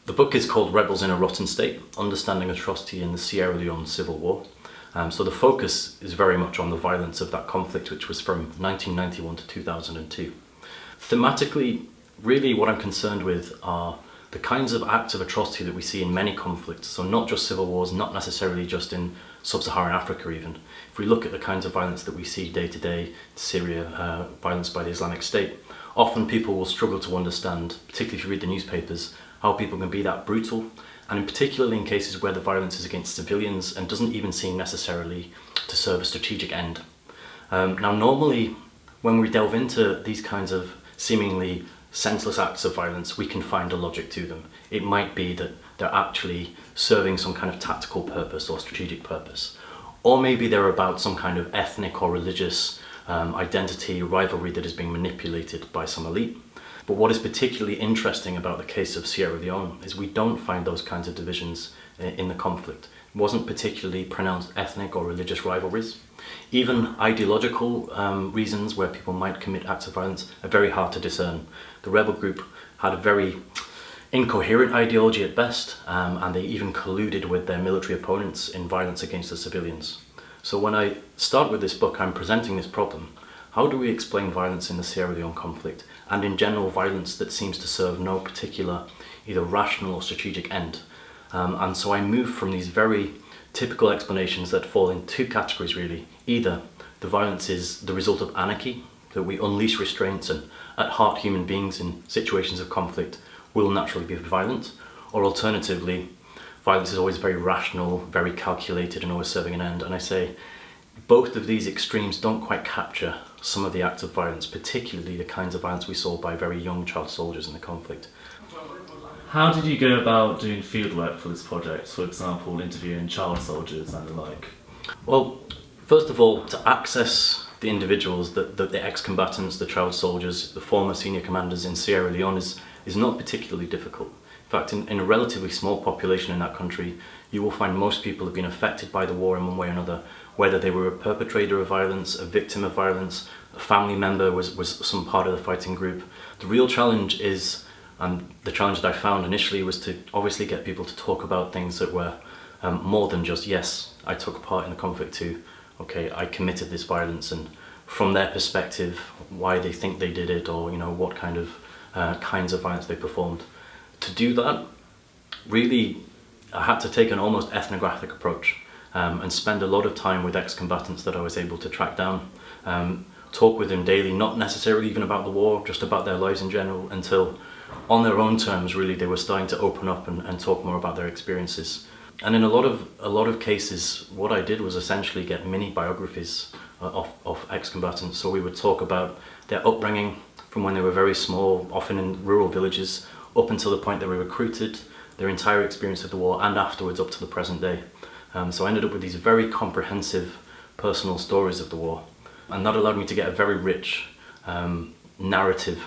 The book is called Rebels in a Rotten State, Understanding Atrocity in the Sierra Leone Civil War. So the focus is very much on the violence of that conflict, which was from 1991 to 2002. Thematically, really what I'm concerned with are the kinds of acts of atrocity that we see in many conflicts. So not just civil wars, not necessarily just in sub-Saharan Africa even. If we look at the kinds of violence that we see day to day, Syria, violence by the Islamic State, often people will struggle to understand, particularly if you read the newspapers, how people can be that brutal, and in particularly in cases where the violence is against civilians and doesn't even seem necessarily to serve a strategic end. Now normally, when we delve into these kinds of seemingly senseless acts of violence, we can find a logic to them. It might be that they're actually serving some kind of tactical purpose or strategic purpose. Or maybe they're about some kind of ethnic or religious identity, rivalry that is being manipulated by some elite. But what is particularly interesting about the case of Sierra Leone is we don't find those kinds of divisions in the conflict. It wasn't particularly pronounced ethnic or religious rivalries. Even ideological reasons where people might commit acts of violence are very hard to discern. The rebel group had a very incoherent ideology at best, and they even colluded with their military opponents in violence against the civilians. So when I start with this book, I'm presenting this problem. How do we explain violence in the Sierra Leone conflict, and in general violence that seems to serve no particular either rational or strategic end? And so I move from these very typical explanations that fall in two categories really. Either the violence is the result of anarchy, that we unleash restraints and at heart human beings in situations of conflict will naturally be violent, or alternatively, violence is always very rational, very calculated and always serving an end. And I say both of these extremes don't quite capture some of the acts of violence, particularly the kinds of violence we saw by very young child soldiers in the conflict. How did you go about doing fieldwork for this project, for example, interviewing child soldiers and the like? Well, first of all, to access the individuals, the ex-combatants, the child soldiers, the former senior commanders in Sierra Leone is not particularly difficult. In fact, in a relatively small population in that country, you will find most people have been affected by the war in one way or another, whether they were a perpetrator of violence, a victim of violence, a family member was some part of the fighting group. The real challenge is, and the challenge that I found initially, was to obviously get people to talk about things that were more than just, yes, I took part in the conflict, to, okay, I committed this violence, and from their perspective, why they think they did it, or what kind of kinds of violence they performed. To do that, really, I had to take an almost ethnographic approach and spend a lot of time with ex-combatants that I was able to track down, talk with them daily, not necessarily even about the war, just about their lives in general, until on their own terms, really, they were starting to open up and talk more about their experiences. And in a lot of cases, what I did was essentially get mini biographies of ex-combatants. So we would talk about their upbringing from when they were very small, often in rural villages, up until the point they were recruited, their entire experience of the war, and afterwards up to the present day. So I ended up with these very comprehensive personal stories of the war, and that allowed me to get a very rich narrative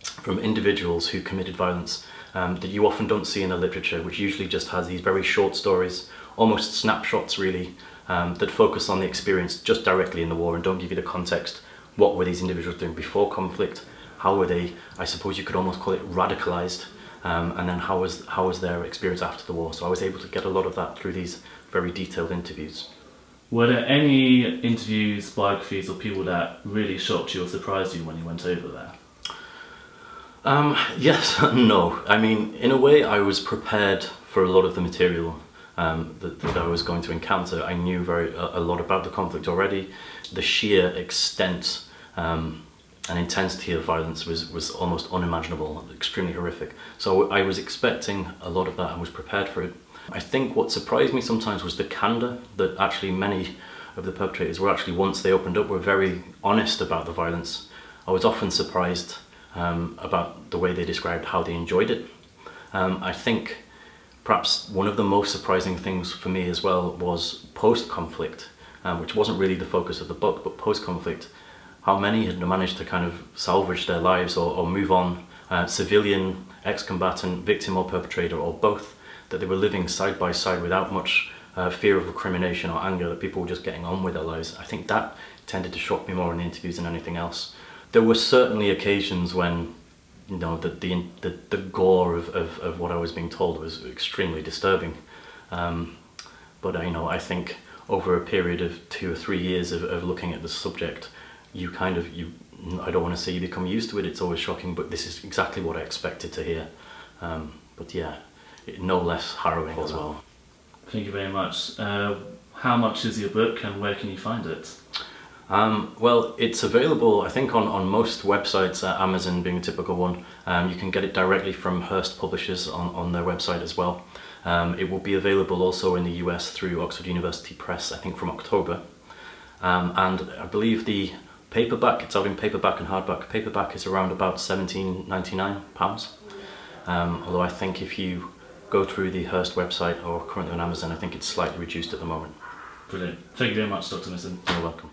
from individuals who committed violence that you often don't see in the literature, which usually just has these very short stories, almost snapshots really, that focus on the experience just directly in the war and don't give you the context. What were these individuals doing before conflict? How were they, I suppose you could almost call it, radicalized? And then how was their experience after the war? So I was able to get a lot of that through these very detailed interviews. Were there any interviews, biographies, or people that really shocked you or surprised you when you went over there? Yes and no. I mean, in a way, I was prepared for a lot of the material that I was going to encounter. I knew a lot about the conflict already. The sheer extent and intensity of violence was almost unimaginable, extremely horrific. So I was expecting a lot of that and was prepared for it. I think what surprised me sometimes was the candor that actually many of the perpetrators were actually, once they opened up, were very honest about the violence. I was often surprised about the way they described how they enjoyed it. I think perhaps one of the most surprising things for me as well was post-conflict, which wasn't really the focus of the book, but post-conflict, how many had managed to kind of salvage their lives or move on, civilian, ex-combatant, victim or perpetrator, or both, that they were living side by side without much fear of recrimination or anger, that people were just getting on with their lives. I think that tended to shock me more in the interviews than anything else. There were certainly occasions when you know, the gore of what I was being told was extremely disturbing. But you know, I think over a period of 2 or 3 years of looking at the subject, I don't want to say you become used to it. It's always shocking, but this is exactly what I expected to hear. But yeah, no less harrowing as well. Thank you very much. How much is your book and where can you find it? Well, it's available, I think, on most websites, Amazon being a typical one. You can get it directly from Hearst Publishers on their website as well. It will be available also in the US through Oxford University Press, I think from October. And I believe the paperback, it's out in paperback and hardback. Paperback is around about £17.99. Although I think if you go through the Hearst website or currently on Amazon, I think it's slightly reduced at the moment. Brilliant. Thank you very much, Dr. Mitton. You're welcome.